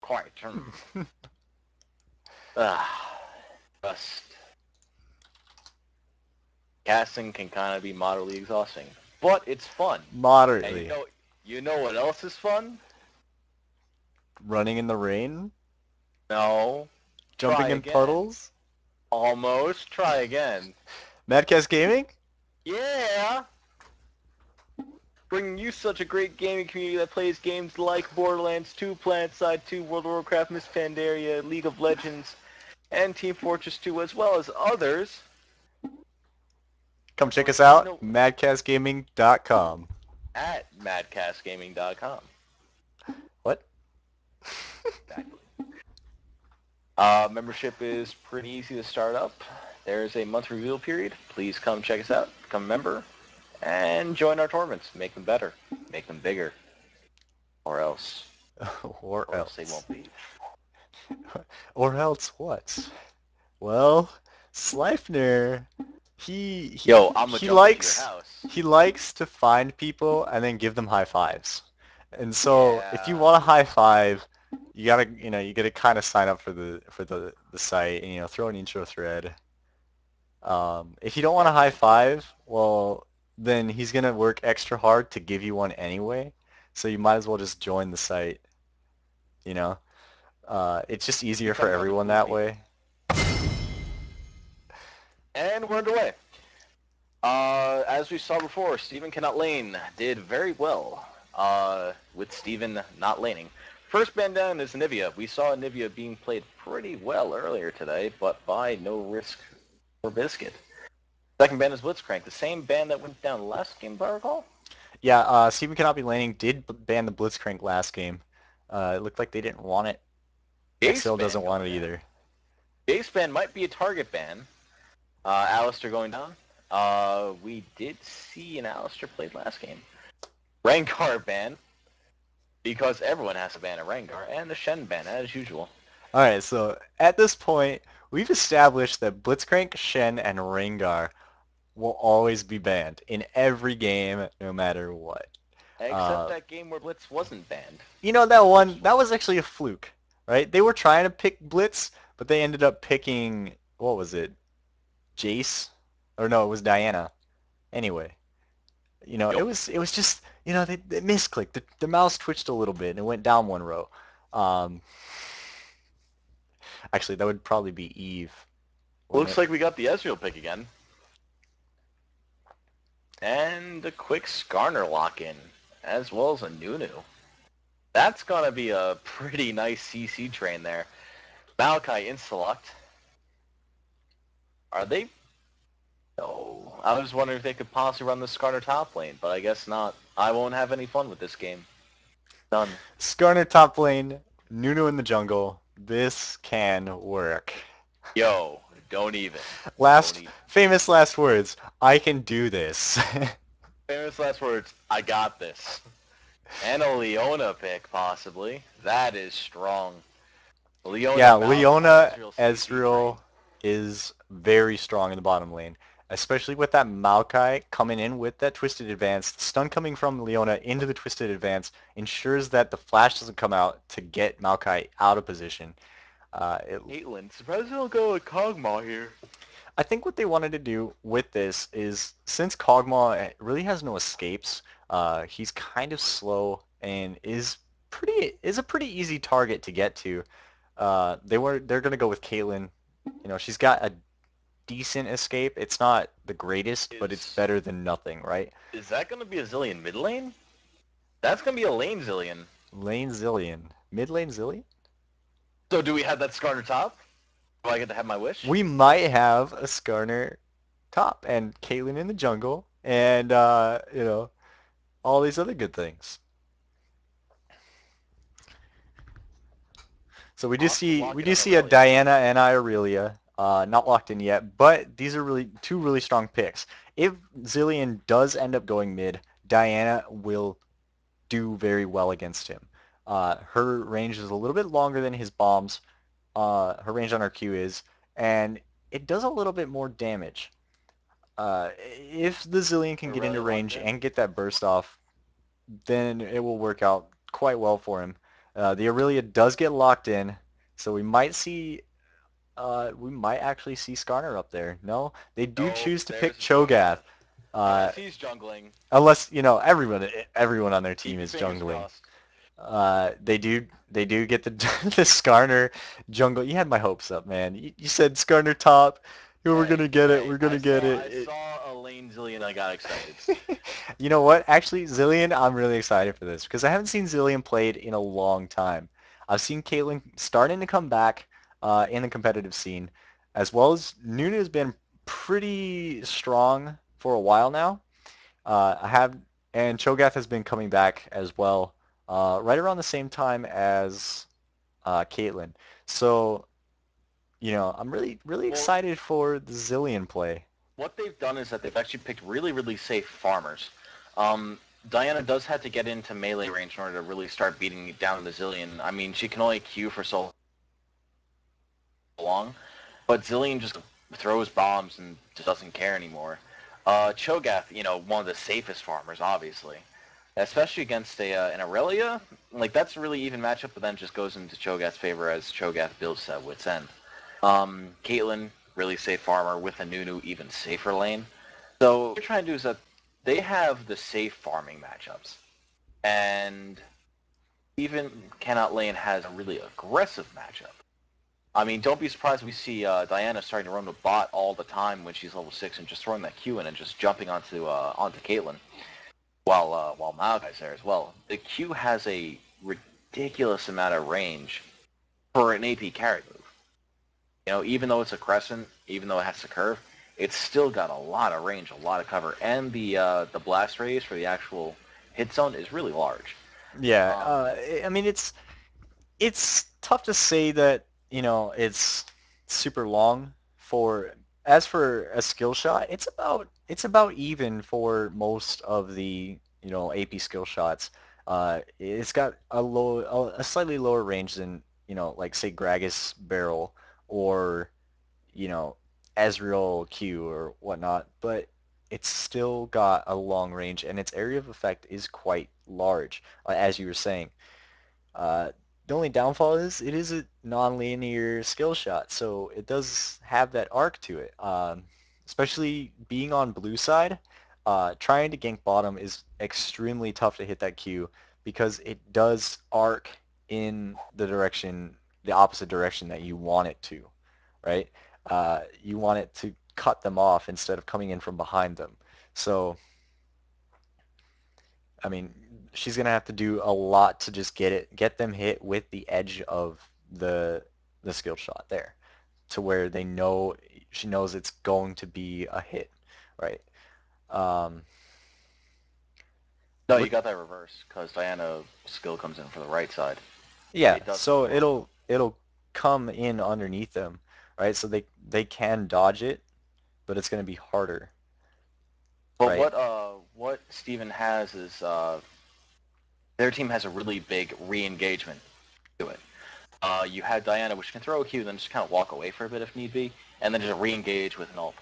quite. Ah, just casting can kind of be moderately exhausting, but it's fun. And Moderately. you know what else is fun? Running in the rain? No. Try Jumping in again. puddles? Almost. Try again. Madcast Gaming? Yeah. Bringing you such a great gaming community that plays games like Borderlands 2, PlanetSide 2, World of Warcraft, Miss Pandaria, League of Legends, and Team Fortress 2, as well as others. Come check Or us you out, know, madcastgaming.com. at madcastgaming.com. What? Exactly. Membership is pretty easy to start up. There's a month reveal period. Please come check us out, become a member, and join our tournaments. Make them better, make them bigger, or else, Or or else they else. won't be. Or else what? Well, Sleipner, he he Yo, I'm gonna he jump into your likes house. he likes to find people and then give them high fives. And so if you Yeah. want a high five, you gotta kind of sign up for the site and throw an intro thread. If you don't want a high Definitely do it. five, well, then he's gonna work extra hard to give you one anyway. So you might as well just join the site, you know? It's just easier for Become one of the everyone cool that people. way. And we're underway. As we saw before, Stephen Cannot Lane did very well with Stephen not laning. First band down is Nivea. We saw Nivea being played pretty well earlier today, but by no risk or biscuit. Second band is Blitzcrank, the same band that went down last game, if I recall. Yeah, Stephen Cannot Be Laning did ban the Blitzcrank last game. It looked like they didn't want it. Base Nexzil ban doesn't want going it down. either. Base ban might be a target ban. Alistair going down. We did see an Alistair played last game. Rengar ban, because everyone has to ban a Rengar, and the Shen ban, as usual. All right, so at this point, we've established that Blitzcrank, Shen, and Rengar will always be banned in every game, no matter what. Except Uh, that game where Blitz wasn't banned. that The one, first one. that was actually a fluke, right? They were trying to pick Blitz, but they ended up picking, what was it, Jace? Or no, it was Diana. Anyway, it Yup. was just, they misclicked. The mouse twitched a little bit and it went down one row. Um, actually, that would probably be Eve, wouldn't Looks it? like we got the Ezreal pick again. And a quick Skarner lock-in, as well as a Nunu. That's gonna be a pretty nice CC train there. Maokai insta-locked. Are they? No. I was wondering if they could possibly run the Skarner top lane, but I guess not. I won't have any fun with this game. Done. Skarner top lane, Nunu in the jungle. This can work. Yo, don't even. Don't Last even. famous last words. I can do this. Famous last words, I got this. And a Leona pick, possibly. That is strong. Leona Yeah, Maokai Leona Ezreal CC Ezreal train. is very strong in the bottom lane, especially with that Maokai coming in with that Twisted Advance. The stun coming from Leona into the Twisted Advance ensures that the flash doesn't come out to get Maokai out of position. Uh, it, Caitlyn, surprised they don't go with Kog'Maw here. I think what they wanted to do with this is since Kog'Maw really has no escapes, he's kind of slow and is a pretty easy target to get to. They're gonna go with Caitlyn. She's got a decent escape. It's not the greatest, but it's Is better than nothing, right? is that going to be a Zillion mid lane? That's going to be a lane Zillion. Lane Zillion. Mid lane Zillion? So do we have that Skarner top? Do I get to have my wish? We might have a Skarner top and Caitlyn in the jungle and all these other good things. So we do I'll have to see lock we in do on see a Aurelia. Diana and Irelia, not locked in yet, but these are really two really strong picks. If Zillion does end up going mid, Diana will do very well against him. Her range is a little bit longer than his bombs. Her range on her Q is, and it does a little bit more damage. If the Zillion can get into Aurelia locked range in. and get that burst off, then it will work out quite well for him. The Aurelia does get locked in, so we might actually see Skarner up there. No, they do Nope, choose to pick there's a Cho'Gath. Cho'Gath. Uh, Yes, he's jungling. unless, everyone on their team Keep your is fingers jungling. crossed. They do get the the Skarner jungle. You had my hopes up, man. You said Skarner top. We're Hey, gonna get it. hey, We're gonna get I it. saw a lane Zillion. I got excited. You know what? Actually, Zillion, I'm really excited for this because I haven't seen Zillion played in a long time. I've seen Caitlyn starting to come back in the competitive scene, as well as Nuna's been pretty strong for a while now. I have, and Cho'Gath has been coming back as well, right around the same time as Caitlyn. So, I'm really, really Well, excited for the Zillion play. what they've done is that they've actually picked really, really safe farmers. Um, Diana does have to get into melee range in order to really start beating down the Zillion. I mean, she can only Q for so long, but Zillion just throws bombs and just doesn't care anymore. Cho'Gath, one of the safest farmers, obviously, especially against an Aurelia. Like that's a really even matchup, but then it just goes into Cho'Gath's favor as Cho'Gath builds that wit's end. Caitlyn, really safe farmer with a Nunu, even safer lane. So what they're trying to do is that they have the safe farming matchups, and even Cannot Lane has a really aggressive matchup. I mean, don't be surprised if we see Diana starting to run the bot all the time when she's level 6 and just throwing that Q in and just jumping onto Caitlyn while Malachi's there as well. The Q has a ridiculous amount of range for an AP carry move. Even though it's a crescent, even though it has to curve, it's still got a lot of range, a lot of cover, and the blast radius for the actual hit zone is really large. Yeah, Um, I mean it's tough to say that, it's super long for as for a skill shot, it's about even for most of the, AP skill shots. It's got a slightly lower range than, like say Gragas barrel or, you know, Ezreal Q or whatnot, but it's still got a long range and its area of effect is quite large, as you were saying. Uh, the only downfall is it is a non-linear skill shot, so it does have that arc to it. Especially being on blue side, trying to gank bottom is extremely tough to hit that Q because it does arc in the opposite direction that you want it to, right? You want it to cut them off instead of coming in from behind them. So I mean, she's gonna have to do a lot to just get them hit with the edge of the skill shot there, to where she knows it's going to be a hit, right? Um, no, you with got that reverse because Diana skill comes in from the right side. Yeah, It does the so reverse. it'll come in underneath them, right? So they can dodge it, but it's gonna be harder, But right? what Steven has is their team has a really big re-engagement to it. You have Diana, which can throw a Q, then just kind of walk away for a bit if need be, and then just re-engage with an ult.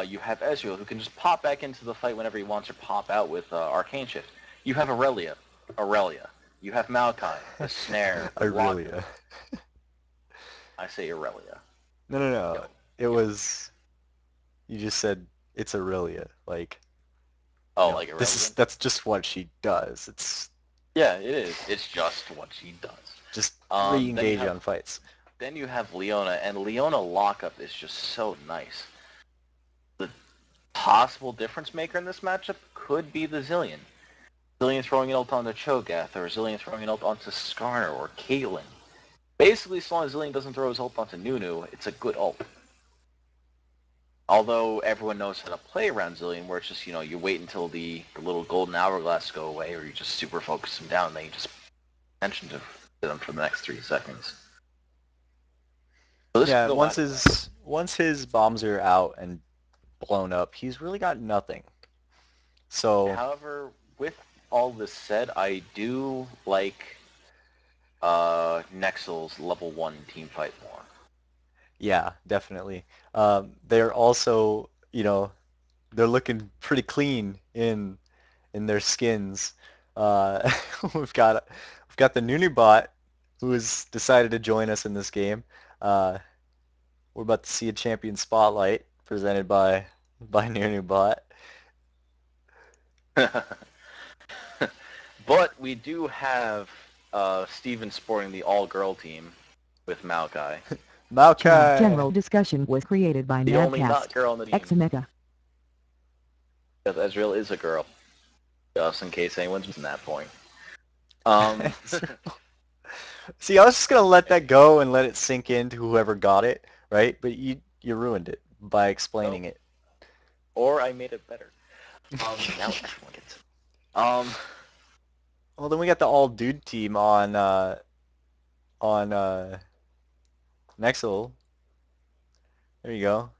You have Ezreal, who can just pop back into the fight whenever he wants or pop out with Arcane Shift. You have Aurelia. You have Maokai, the Snare, the block Aurelia. move. I say Aurelia. No, no, no. Yo, It yo. was you just said it's Aurelia. Like, Oh, like Aurelian? that's just what she does. It's Yeah, it is. It's just what she does. just Then you re-engage have on fights. Leona, and Leona lockup is just so nice. The possible difference maker in this matchup could be the Zillion. Zillion throwing an ult onto Cho'Gath, or Zillion throwing an ult onto Skarner or Caitlyn. Basically, as long as Zillion doesn't throw his ult onto Nunu, it's a good ult. Although everyone knows how to play around Zillion, where it's just, you wait until the little golden hourglass go away, or you just super focus them down, and then you just pay attention to them for the next 3 seconds. So this could Yeah, go either way. once his bombs are out and blown up, he's really got nothing. So However, with all this said, I do like Nexzil's level 1 team fight more. yeah, definitely. They're also, they're looking pretty clean in their skins. Uh, we've got we've got the Nunu bot. who has decided to join us in this game. Uh, we're about to see a champion spotlight presented by Bot. But we do have Steven sporting the all-girl team with Maokai. Channel Maokai. general discussion was created by The only not Madcast. girl on the team. Examega. Because Ezreal is a girl. Just in case anyone's missing that point. Um, See, I was just gonna let that go and let it sink into whoever got it, right? But you ruined it by nope. explaining it. Or I made it better. Now everyone gets it. Well, then we got the all dude team on Nexzil. There you go.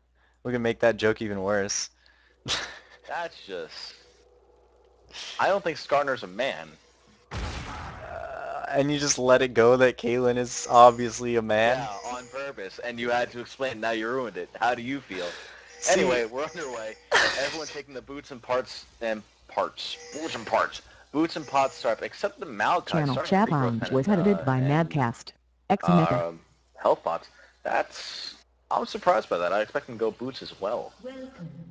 We can make that joke even worse. That's just... I don't think Skarner's a man. And you just let it go that Caitlyn is obviously a man. Yeah, on purpose. And you had to explain. Now you ruined it. How do you feel? See, Anyway, we're underway. Everyone taking the boots and parts and parts. Boots and parts. Boots and pots start, except the Maokai Channel starting chat regrowth lines was pen edited by and Madcast. Examega. health pots. I'm surprised by that. I expect him to go boots as well.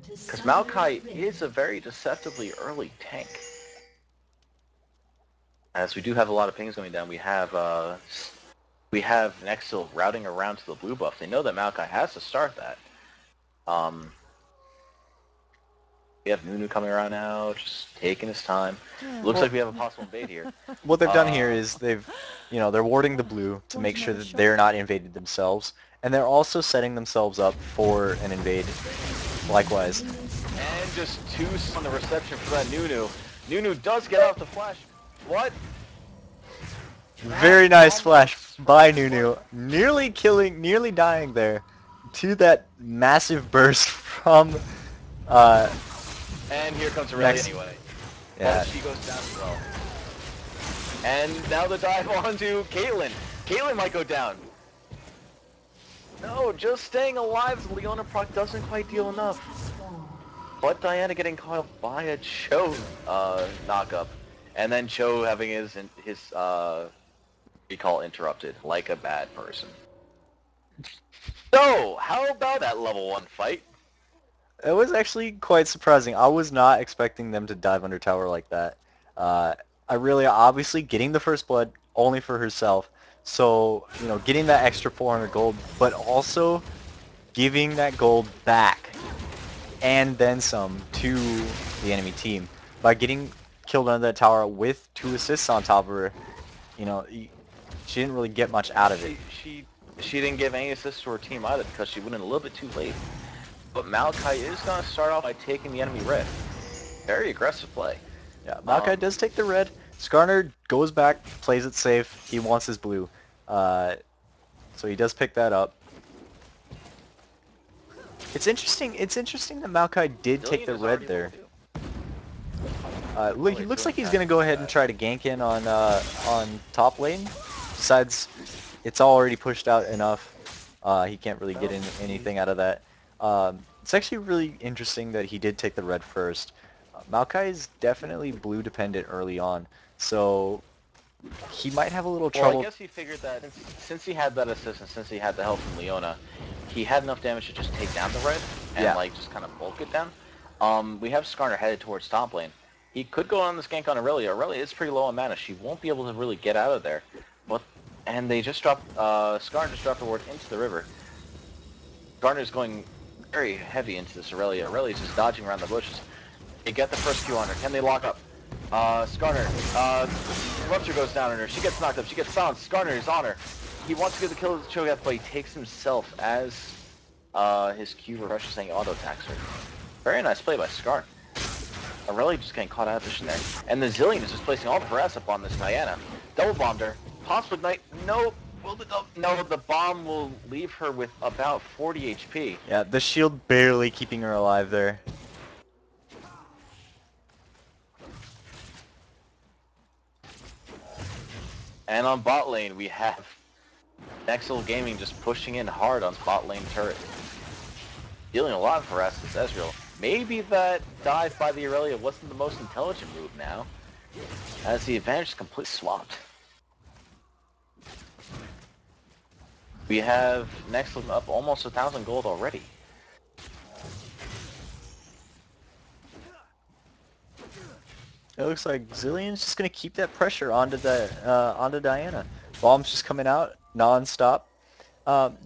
Because Maokai is a very deceptively early tank. As we do have a lot of pings going down, we have Nexzil routing around to the blue buff. They know that Maokai has to start that. Um, we have Nunu coming around now, just taking his time. Looks well, like we have a possible invade here. what they've done here Uh, is they're warding the blue to make sure that they're not invaded themselves, and they're also setting themselves up for an invade. Likewise, and just two on the reception for that Nunu. Nunu does get off the flash. What? That very nice flash almost by forgot what. Nunu, nearly dying there to that massive burst from uh, And here comes Aurelia next. anyway. But Yeah, she goes down as well. And now the dive onto Caitlyn. Caitlyn might go down. No, just staying alive as Leona proc doesn't quite deal enough. But Diana getting caught up by a Cho knockup. And then Cho having his recall interrupted like a bad person. So, how about that level 1 fight? it was actually quite surprising. I was not expecting them to dive under tower like that. Uh, I really obviously getting the first blood only for herself. So, getting that extra 400 gold, but also giving that gold back and then some to the enemy team by getting killed under that tower with 2 assists on top of her. She didn't really get much out of it. She didn't give any assists to her team either because she went in a little bit too late. But Malachi is going to start off by taking the enemy red. Very aggressive play. Yeah, Maokai Um, does take the red. Skarner goes back, plays it safe. He wants his blue. Uh, so he does pick that up. It's interesting. It's interesting that Maokai did take Zillion the is red already level there. 2. Oh He wait, looks like Zillion's he's half gonna go ahead and that. try to gank in on top lane. Besides, it's already pushed out enough. He can't really get Well, in he... anything out of that. It's actually really interesting that he did take the red first. Maokai is definitely blue dependent early on, so he might have a little Well, I trouble. guess he figured that since he had that assist and since he had the help from Leona, he had enough damage to just take down the red and Yeah, like just kind of bulk it down. We have Skarner headed towards top lane. He could go on this gank on Aurelia. Aurelia is pretty low on mana. She won't be able to really get out of there. But they just dropped Skarner just dropped a ward into the river. Skarner's going very heavy into this Aurelia. Aurelia's just dodging around the bushes. They get the first Q on her. Can they lock up? Skarner. Rupture goes down on her. She gets knocked up. She gets silenced. Skarner is on her. He wants to get the kill with the Cho'Gath, but he takes himself as his Q refreshes saying auto attacks her. Very nice play by Skarner. Aurelia just getting caught out of position there. And the Zillion is just placing all the harass up on this Diana. Double bombed her. Possible ignite. Nope. No, the bomb will leave her with about 40 HP. yeah. The shield barely keeping her alive there. And on bot lane, we have Nexzil Gaming just pushing in hard on bot lane turret. Dealing a lot of harass this Ezreal. Maybe that dive by the Aurelia wasn't the most intelligent move now, as the advantage is completely swapped. We have Nexzil up almost 1,000 gold already. It looks like Zillion's just gonna keep that pressure onto Diana. Bombs just coming out non-stop.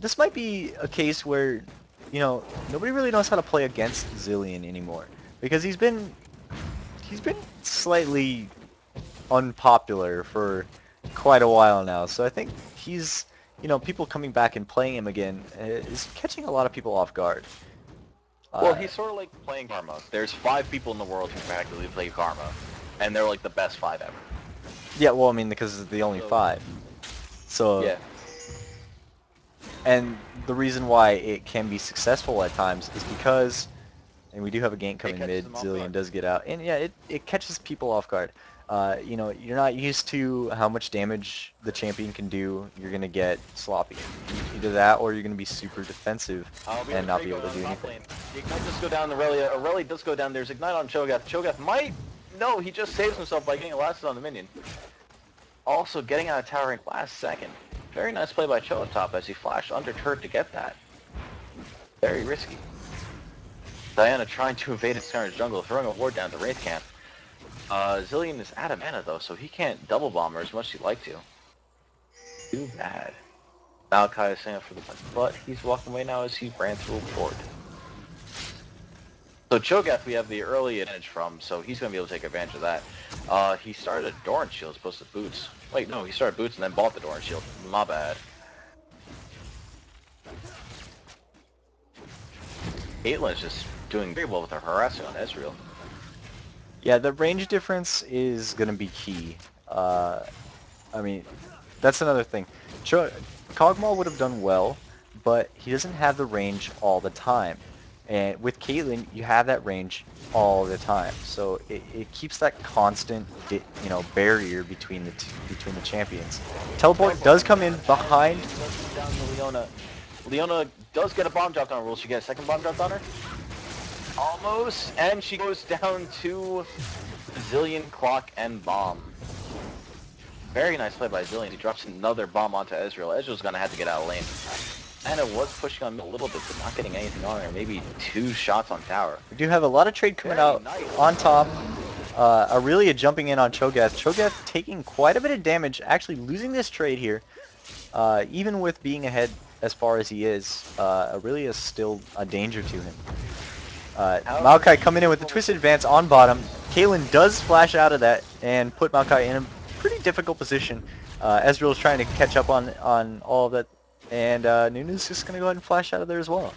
This might be a case where, nobody really knows how to play against Zillion anymore because he's been slightly unpopular for quite a while now. So I think people coming back and playing him again is catching a lot of people off guard. Well, Uh, he's sort of like playing Karma. There's 5 people in the world who practically play Karma, and they're like the best 5 ever. yeah, well, I mean, because it's the only So, five. So, yeah, and the reason why it can be successful at times is because, and we do have a gank it coming catches mid, them off Zillion guard. does get out, and yeah, it catches people off guard. You're not used to how much damage the champion can do. You're gonna get sloppy. Either that, or you're gonna be super defensive We have and a not trade be able going to on in do top anything. lane. The Ignite does go down Aurelia. Aurelia does go down. There's Ignite on Cho'Gath. Cho'Gath might... No, he just saves himself by getting elasted on the minion. Also getting out of tower rank last second. Very nice play by Cho up top as he flashed under turret to get that. Very risky. Diana trying to evade Skarner's jungle, throwing a ward down to Wraith Camp. Zillion is out of mana though, so he can't double bomb her as much as he'd like to. Too bad. Malachi is staying up for the punch, but he's walking away now as he ran through a ward. So Cho'Gath we have the early advantage from, so he's going to be able to take advantage of that. He started a Doran shield as opposed to boots. Wait, no, he started boots and then bought the Doran shield. My bad. Caitlyn is just doing very well with her harassing on Ezreal. Yeah, the range difference is gonna be key. Uh, I mean, that's another thing. Kog'Maw would have done well, but he doesn't have the range all the time. And with Caitlyn, you have that range all the time. So it keeps that constant, barrier between the champions. Teleport Teleport does coming come down, in and behind. it does come down to Leona. Leona does get a bomb dropped on her. Will she get a second bomb dropped on her? Almost, and she goes down to Zillion, Clock, and Bomb. Very nice play by Zillion. He drops another bomb onto Ezreal. Ezreal's going to have to get out of lane. Anna was pushing on mid a little bit, but not getting anything on her. Maybe 2 shots on tower. We do have a lot of trade coming Very out nice. on top. Aurelia jumping in on Cho'Gath. Cho'Gath taking quite a bit of damage, actually losing this trade here. Even with being ahead as far as he is, Aurelia is still a danger to him. However, Maokai he coming in is with a level twisted 6. advance on bottom. Caitlyn does flash out of that and put Maokai in a pretty difficult position. Ezreal is trying to catch up on all of that, and Nunu's just going to go ahead and flash out of there as well.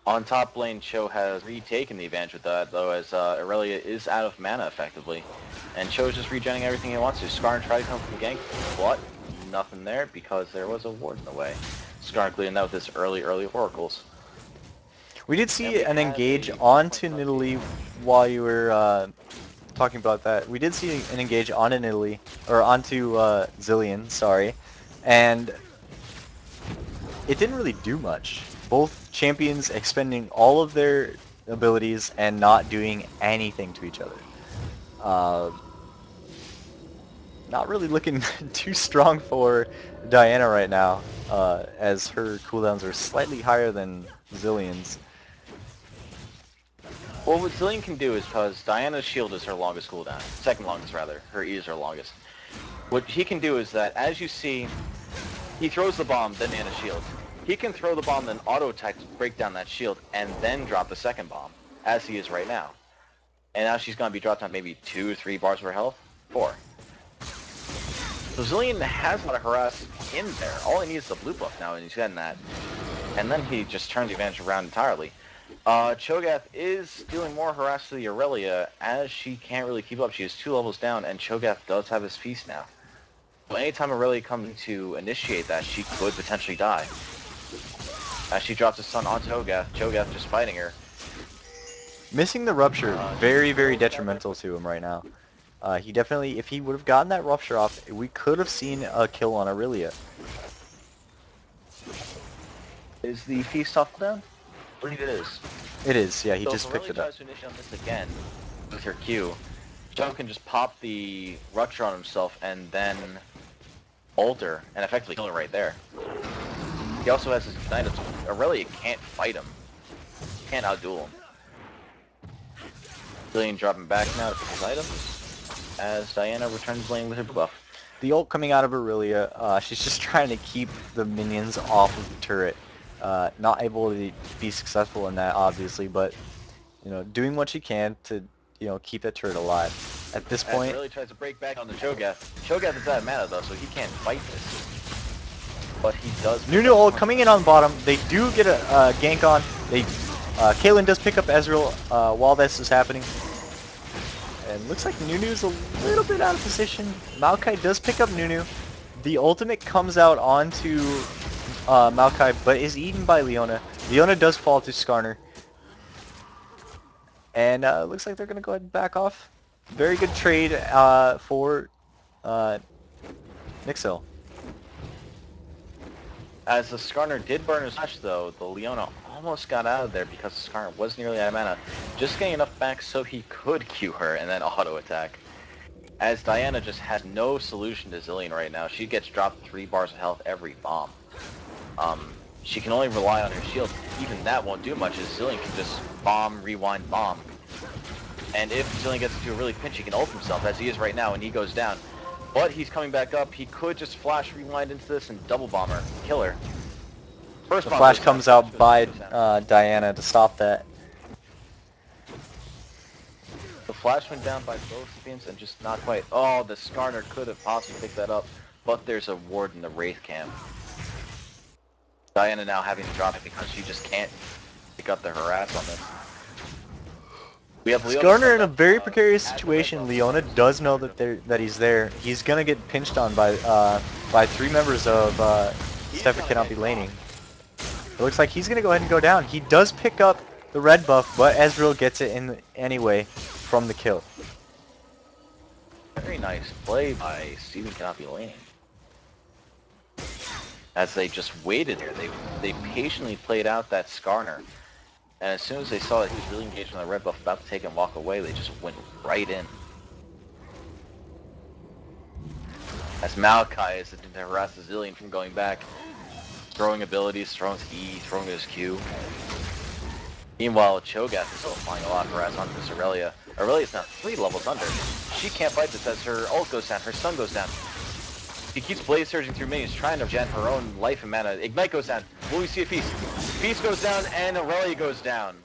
On top lane, Cho has retaken the advantage with that, though, as Aurelia is out of mana, effectively. And Cho's just regenerating everything he wants to. Skarn tried to come from the gank, but nothing there because there was a ward in the way. Skarn clearing that with his early oracles. We did And see we an have engage a 1-point onto subsidy Nidalee advantage. while you were talking about that. We did see an engage onto Nidalee, or onto Zillion, sorry, and it didn't really do much. Both champions expending all of their abilities and not doing anything to each other. Uh, Not really looking too strong for Diana right now, as her cooldowns are slightly higher than Zillion's. Well, what Zillion can do is, because Diana's shield is her longest cooldown. Second longest, rather. Her E is her longest. What he can do is that, as you see, he throws the bomb, then Nana's shield. He can throw the bomb, then auto-attack to break down that shield, and then drop the second bomb, as he is right now. And now she's going to be dropped on maybe 2 or 3 bars of her health. 4. So Zillion has a lot of harass in there. All he needs is the blue buff now, and he's getting that. And then he just turns the advantage around entirely. Cho'Gath is doing more harass to the Aurelia, as she can't really keep up. She is 2 levels down, and Cho'Gath does have his feast now. So anytime Aurelia comes to initiate that, she could potentially die. As she drops the stun on Cho'Gath, Cho'Gath just fighting her. Missing the rupture, She very, very will get out there detrimental quick. to him right now. He definitely, if he would have gotten that rupture off, we could have seen a kill on Aurelia. Is the feast off cooldown? I believe it is. It is, yeah, he So if just picked Aurelia it up. tries to initiate on this again with her Q, Cho can just pop the rupture on himself and then alter and effectively kill her right there. He also has his items. Aurelia can't fight him. Can't outduel him. Zillion dropping back now to pick his items as Diana returns lane with her buff. The ult coming out of Aurelia, she's just trying to keep the minions off of the turret. Not able to be successful in that, obviously, but doing what she can to keep that turret alive. At this As point, Aurelia tries to break back on the Cho'Gath. Cho'Gath is out of mana though, so he can't fight this. But he does. Nunu ult coming in on bottom. They do get a gank on. Caitlyn does pick up Ezreal while this is happening. And looks like Nunu's a little bit out of position. Maokai does pick up Nunu. The ultimate comes out onto Maokai, but is eaten by Leona. Leona does fall to Skarner. And looks like they're going to go ahead and back off. Very good trade for Nexzil. As the Skarner did burn his flash though, the Leona almost got out of there because the Skarner was nearly out of mana. Just getting enough back so he could Q her and then auto attack. As Diana just has no solution to Zillion right now. She gets dropped 3 bars of health every bomb. She can only rely on her shield. Even that won't do much as Zillion can just bomb, rewind, bomb. And if Zillion gets into a really pinch, he can ult himself as he is right now and he goes down. But he's coming back up. He could just flash rewind into this and double bomber, kill her. First The bomb flash goes down, comes out by goes down. Diana to stop that. The flash went down by both Sapiens and just not quite. Oh, the Skarner could have possibly picked that up, but there's a ward in the Wraith camp. Diana now having to drop it because she just can't pick up the harass on this. We have Leona Skarner in set a up, very precarious has the red situation. buff. Leona does know that he's there. He's gonna get pinched on by 3 members of Stephan cannot be laning. It looks like he's gonna go ahead and go down. He does pick up the red buff, but Ezreal gets it in anyway from the kill. Very nice play by Stephan cannot be laning. As they just waited there, they patiently played out that Skarner. And as soon as they saw that he was really engaged on the red buff, about to take and walk away, they just went right in. As Maokai is attempting to harass the Zillion from going back, throwing abilities, throwing his E, throwing his Q. Meanwhile, Cho'Gath is still applying a lot of harass onto this Aurelia. Aurelia's now 3 levels under. She can't fight this as her ult goes down, her stun goes down. She keeps blaze surging through minions, trying to gen her own life and mana. Ignite goes down. Will we see a feast? Feast goes down, and Aurelia goes down.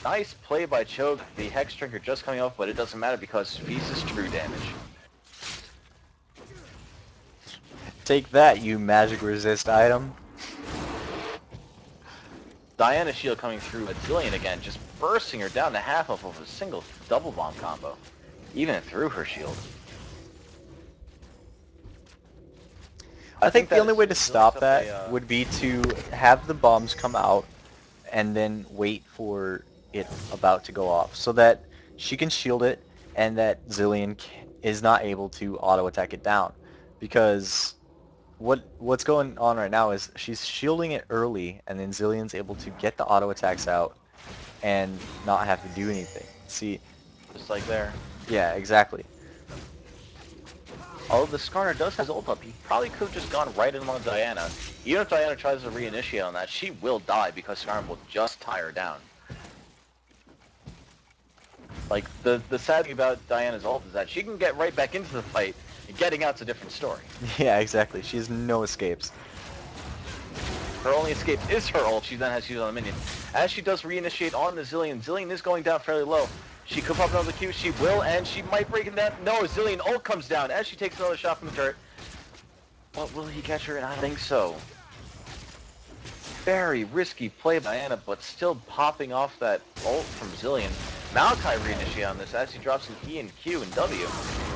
Nice play by Cho'Gath. The Hex Drinker just coming off, but it doesn't matter because Feast is true damage. Take that, you magic resist item. Diana's shield coming through at Zillion again, just bursting her down to half of a single double bomb combo. Even through her shield. I think the that only as way soon to as Zillion's stop up that would be to have the bombs come out and then wait for it about to go off so that she can shield it and that Zillion is not able to auto attack it down. Because what's going on right now is she's shielding it early and then Zillion's able to get the auto attacks out and not have to do anything. See, just like there. yeah, exactly. Although the Skarner does have his ult up, he probably could have just gone right in on Diana. Even if Diana tries to reinitiate on that, she will die because Skarner will just tie her down. Like, the sad thing about Diana's ult is that she can get right back into the fight, and getting out's a different story. Yeah, exactly. She has no escapes. Her only escape is her ult, she then has to use on the minion. As she does reinitiate on the Zillion, Zillion is going down fairly low. She could pop another Q, she will, and she might break him down. No, Zillion ult comes down as she takes another shot from the turret. But will he catch her? And I don't think so. Very risky play by Diana, but still popping off that ult from Zillion. Maokai reinitiate on this as he drops an E and Q and W,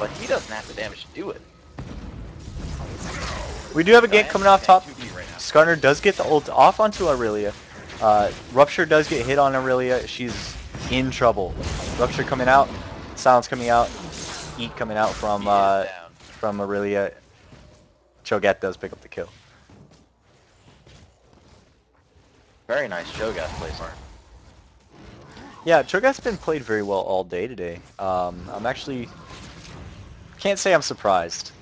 but he doesn't have the damage to do it. We do have a gank Diana's coming off top. getting 2P right now. Skarner does get the ult off onto Aurelia. Rupture does get hit on Aurelia. She's in trouble. Rupture coming out. Silence coming out. Eat coming out from Aurelia. Cho'Gath does pick up the kill. Very nice Cho'Gath play smart. Yeah, Cho'Gath's been played very well all day today. I'm actually can't say I'm surprised.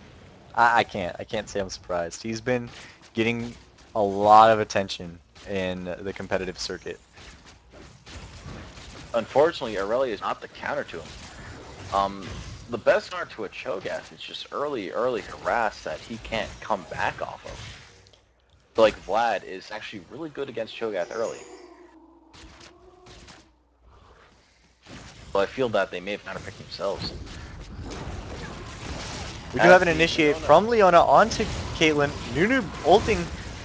I can't say I'm surprised. He's been getting a lot of attention in the competitive circuit. Unfortunately, Aurelia is not the counter to him. The best counter to a Cho'Gath is just early harass that he can't come back off of. So, like, Vlad is actually really good against Cho'Gath early. But I feel that they may have counterpicked themselves. We do have an initiate from Leona onto Caitlyn. Nunu ulting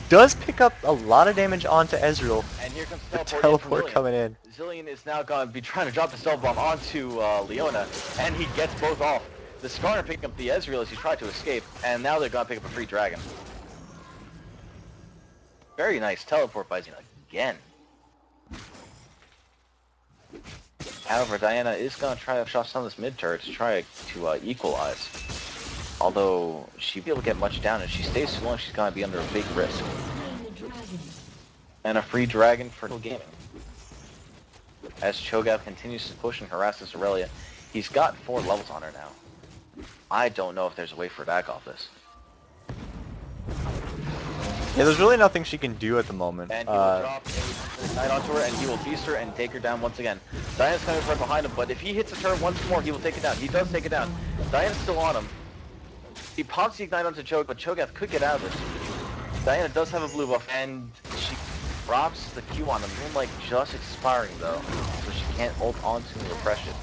does pick up a lot of damage onto Ezreal. And here comes The the teleport coming in. Zillion is now going to be trying to drop the stealth bomb onto Leona, and he gets both off. The Skarner picking up the Ezreal as he tried to escape, and now they're going to pick up a free dragon. Very nice teleport by Zillion again. However, Diana is going to try to shot some of this mid turret to try to equalize. Although she'll be able to get much down, and she stays too long, she's going to be under a big risk. And a free dragon for gaming. As Cho'Gath continues to push and harass this Aurelia, he's got 4 levels on her now. I don't know if there's a way for back off this. Yeah, there's really nothing she can do at the moment. And he will drop a Ignite onto her, and he will beast her and take her down once again. Diana's coming right behind him, but if he hits a turret once more, he will take it down. He does take it down. Diana's still on him. He pops the Ignite onto Cho'Gath, but Cho'Gath could get out of this. Diana does have a blue buff, and she drops the Q on him. Moonlight just expiring, though, so she can't ult onto and refresh it.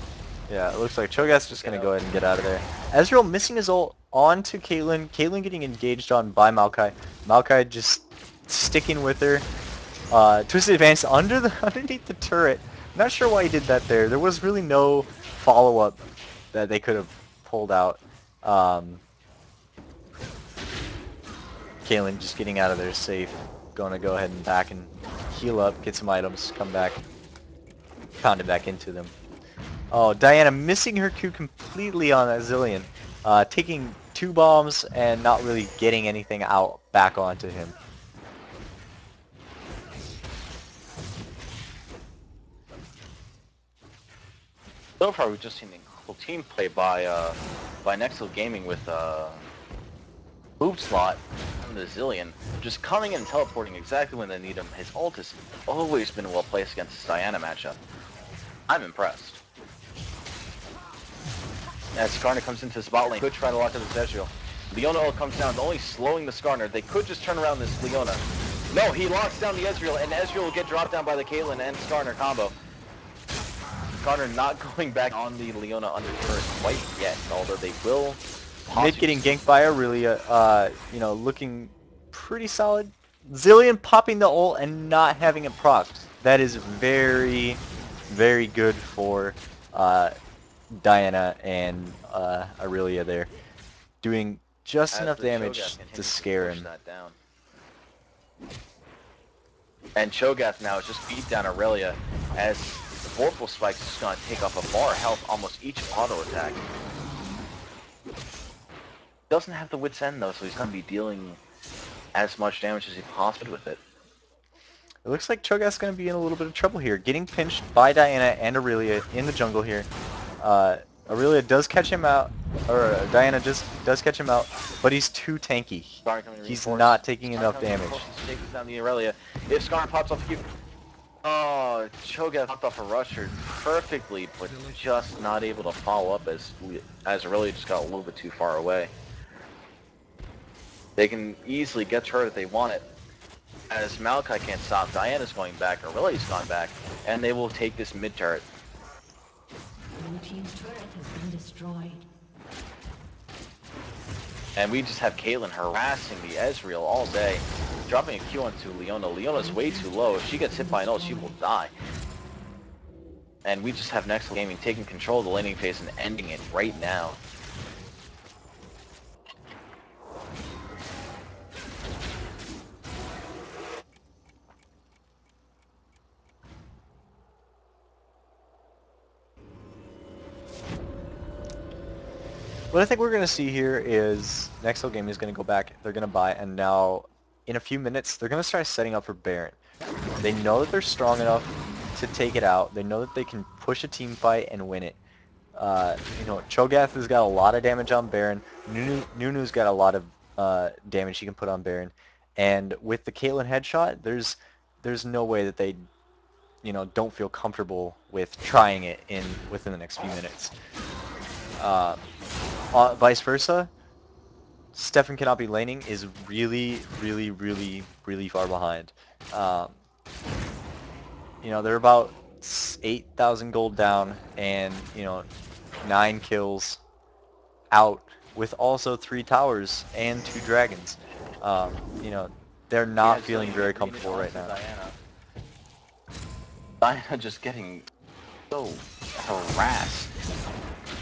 Yeah, it looks like Cho'Gath's just going to go ahead and get out of there. Ezreal missing his ult onto Caitlyn. Caitlyn getting engaged on by Maokai. Maokai just sticking with her. Twisted Advance underneath the turret. Not sure why he did that there. There was really no follow-up that they could have pulled out. Caitlyn just getting out of there safe. Going to go ahead and back and heal up, get some items, come back, pound it back into them. Oh, Diana missing her Q completely on Zillion. Taking 2 bombs and not really getting anything out back onto him. So far, we've just seen incredible team play by Nexzil Gaming with Boop Slot and the Zillion just coming in and teleporting exactly when they need him. His ult has always been well placed against this Diana matchup. I'm impressed. As Skarner comes into the bot lane, could try to lock up this Ezreal. Leona ult comes down, only slowing the Skarner. They could just turn around this Leona. No, he locks down the Ezreal, and Ezreal will get dropped down by the Caitlyn and Skarner combo. Skarner not going back on the Leona under turret quite yet, although they will. Mid getting ganked by Aurelia, looking pretty solid. Zillion popping the ult and not having it proc. That is very, very good for Diana and Aurelia there. Doing just enough damage to scare him. That down. And Cho'Gath now is just beat down Aurelia as the Vorpal Spike is just going to take off a bar health almost each auto attack. Doesn't have the Wit's End though, so he's going to be dealing as much damage as he possibly with it. It looks like Cho'Gath's going to be in a little bit of trouble here. Getting pinched by Diana and Aurelia in the jungle here. Aurelia does catch him out, or Diana just does catch him out, but he's too tanky. He's not taking enough damage. Takes down the Aurelia. If Skarner pops off, oh, Cho'Gath popped off a Rusher perfectly, but just not able to follow up as Aurelia just got a little bit too far away. They can easily get to her if they want it. As Maokai can't stop, Diana's going back, Aurelia's gone back, and they will take this mid turret. Blue team's turret has been destroyed. And we just have Caitlyn harassing the Ezreal all day, dropping a Q onto Leona. Leona's way too low. If she gets hit by an ult, she will die. And we just have Nexzil Gaming taking control of the laning phase and ending it right now. What I think we're going to see here is Nexzil Gaming is going to go back, they're going to buy, and now in a few minutes they're going to start setting up for Baron. They know that they're strong enough to take it out. They know that they can push a team fight and win it. Cho'Gath has got a lot of damage on Baron. Nunu's got a lot of damage he can put on Baron. And with the Caitlyn headshot, there's no way that they don't feel comfortable with trying it within the next few minutes. Uh, Vice versa, Stephan cannot be laning is really, really, really, really far behind. Um, they're about 8,000 gold down and 9 kills out with also 3 towers and 2 dragons. Um, you know, they're Yeah, not feeling Zillion very get re comfortable right onto now. Diana. Diana just getting so harassed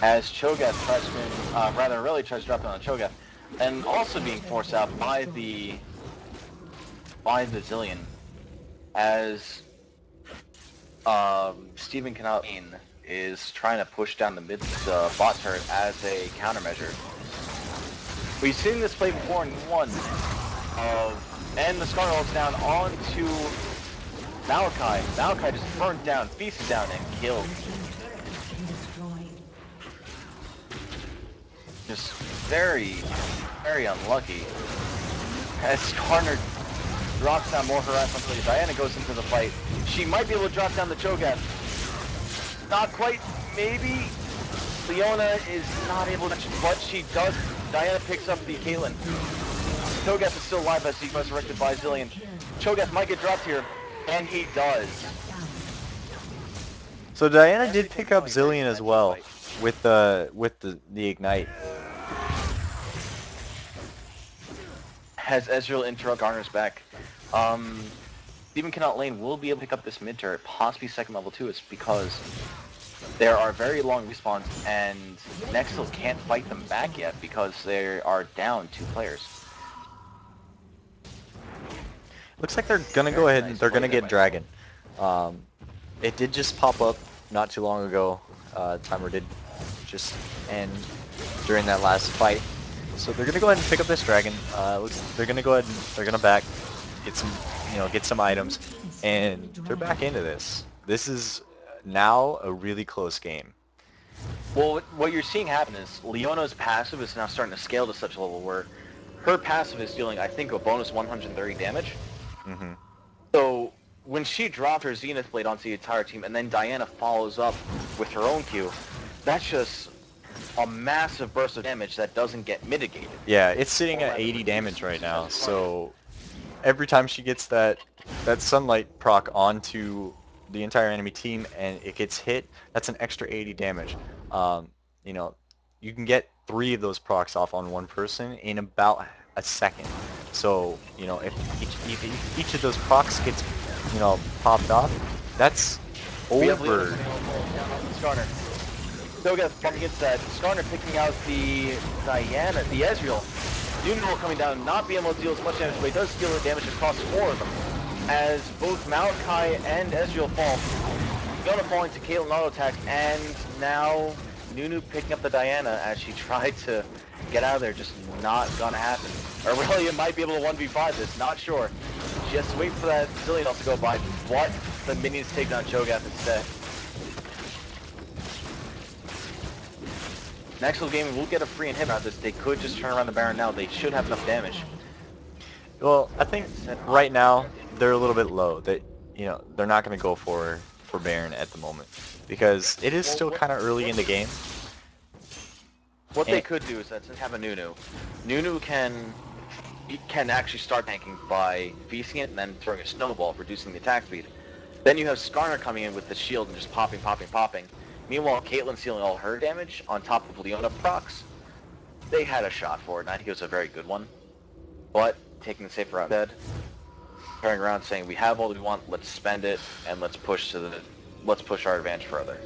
as Cho'Gath tries to spin, rather really tries to drop down on Cho'Gath, and also being forced out by the Zillion as Stephan cannot is trying to push down the mid bot turret as a countermeasure. We've seen this play before in one and the Scar ults down onto Maokai. Maokai just burnt down, feasted down, and killed. Blue team's turret has been destroyed. Just very, very unlucky. As Skarner drops down more harassment play, Diana goes into the fight. She might be able to drop down the Cho'Gath. Not quite, maybe. Leona is not able to, but she does. Diana picks up the Caitlyn. Cho'Gath is still alive as he's resurrected by Zillion. Cho'Gath might get dropped here, and he does. So Diana did Everything pick up going great Zillion in as that team well fight. with the ignite. Has Ezreal interrupt Garner's back. Stephan cannot lane will be able to pick up this mid turret, possibly second level 2. It's because there are very long respawns, and Nexzil can't fight them back yet because they are down 2 players. Looks like they're gonna go Very ahead and nice they're play gonna there get by Nexzil. Dragon. Um, it did just pop up not too long ago. Timer did just end during that last fight. So they're gonna go ahead and pick up this Dragon. They're gonna go ahead and they're gonna back, get some get some Blue items, team has slain the and they're back dragon. into this. This is now a really close game. Well, what you're seeing happen is Leona's passive is now starting to scale to such a level where her passive is dealing, I think, a bonus 130 damage. Hmm. So when she dropped her Zenith Blade onto the entire team, and then Diana follows up with her own Q, that's just a massive burst of damage that doesn't get mitigated, Yeah, it's sitting or at rather 80 reduced, damage which right is as now. a starter. So every time she gets that sunlight proc onto the entire enemy team and it gets hit, that's an extra 80 damage. Um, you know, you can get 3 of those procs off on one person in about a second. So, if each of those procs gets, popped off, that's We have Leona over. spinning all down onto Skarner. Cho'Gath bumping into that. Skarner picking out the Diana, the Ezreal. Nuno coming down, not being able to deal as much damage, but he does deal the damage across 4 of them. As both Maokai and Ezreal fall, Leona falling to Caitlyn auto attack, and now Nunu picking up the Diana as she tried to get out of there. Just not gonna happen. Aurelia might be able to 1v5 this, not sure. She has to wait for that Zillion else to go by, but the minions take down Cho'Gath instead. Nexzil Gaming will get a free inhib out of this. They could just turn around the Baron now. They should have enough damage. Well, I think Instead, right now they're a little bit low. They're not going to go for Baron at the moment because it is well, still kind of early in the game. what they And could do is that since they have a Nunu can actually start tanking by feasting it and then throwing a snowball, reducing the attack speed. Then you have Skarner coming in with the shield and just popping, popping, popping. Meanwhile, Caitlyn stealing all her damage on top of Leona procs. They had a shot for it, and I think it was a very good one. But taking the safe route instead, turning around saying we have all we want, let's spend it and let's push our advantage further.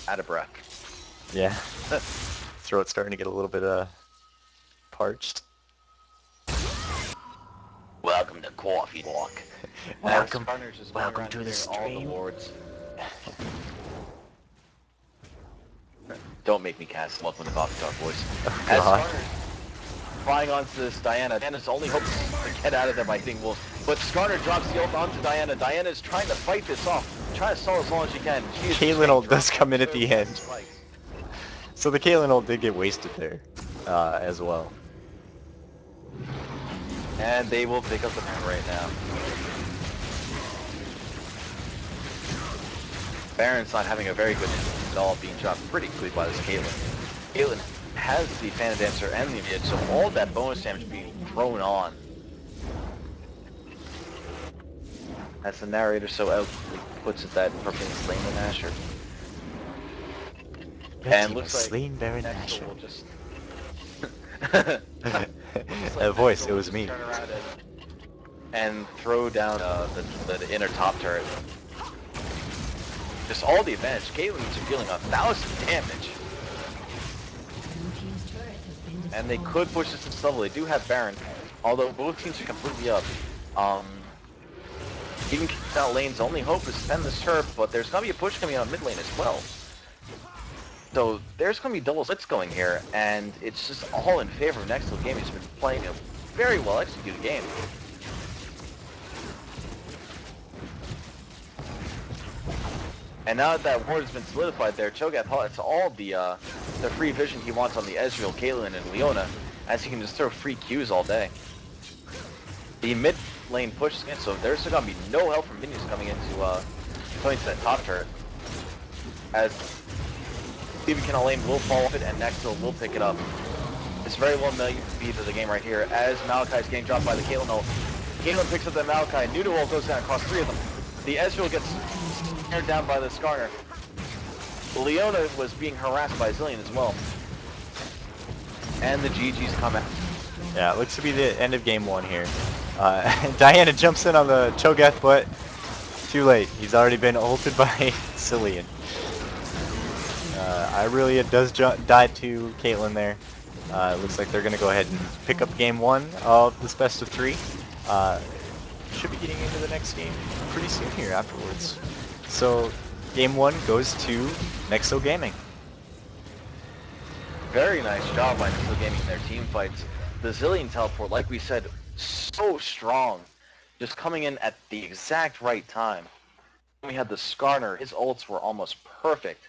Out of breath. yeah, throat's starting to get a little bit parched. Welcome to Coffee Walk. As Welcome, Skarner's just going welcome around to the clearing all the stream. wards. Don't make me cast Welcome to Coffee Talk voice. Oh As God, Skarner's flying onto this Diana, Diana's only hope is to get out of there by hitting wolves. But Skarner drops the ult onto Diana. Diana is trying to fight this off, trying to stall as long as she can. She is just Caitlyn getting ult does dropped come on in at so the many end. spikes. So the Caitlyn ult did get wasted there. as well. And they will pick up the Baron right now. Baron's not having a very good instance at all, being dropped pretty quickly by this Caitlyn. Caitlyn has the Phantom Dancer and the mid, so all that bonus damage being thrown on. As the narrator so eloquently puts it, that for being slain in Asher. Your And team has looks like slain Baron Nexzil Nashor. will just... looks like A voice, Nexzil it will was just me. turn around and throw down the inner top turret. Just all the advantage. Caitlyn's dealing 1,000 damage. Blue team's turret has been destroyed. And they could push this next level. They do have Baron, although both teams are completely up. Even out lane's only hope is to defend this turret, but there's going to be a push coming out mid lane as well. So there's going to be double splits going here, and it's just all in favor of Nexzil game. He's been playing a very well executed game. And now that that ward has been solidified there, Cho'Gath has all the free vision he wants on the Ezreal, Caitlyn, and Leona, as he can just throw free Qs all day. The mid lane push again, so there's going to be no help from minions coming into that top turret. As Stephan lane will fall off it, and Nexzil will pick it up. This very well may be the game right here, as Maokai's getting dropped by the Caitlyn ult. Caitlyn picks up the Maokai, Nuda ult goes down across 3 of them. The Ezreal gets snared down by the Skarner. Leona was being harassed by Zillion as well. And the GG's come out. Yeah, it looks to be the end of game 1 here. Diana jumps in on the Cho'Gath, but too late. He's already been ulted by Cillian. Irelia does die to Caitlyn there. It looks like they're going to go ahead and pick up game 1 of this best of 3. Should be getting into the next game pretty soon here afterwards. So game 1 goes to Nexzil Gaming. Very nice job by Nexzil Gaming in their team fights. The Zillion teleport, like we said, so strong. Just coming in at the exact right time. We had the Skarner, his ults were almost perfect.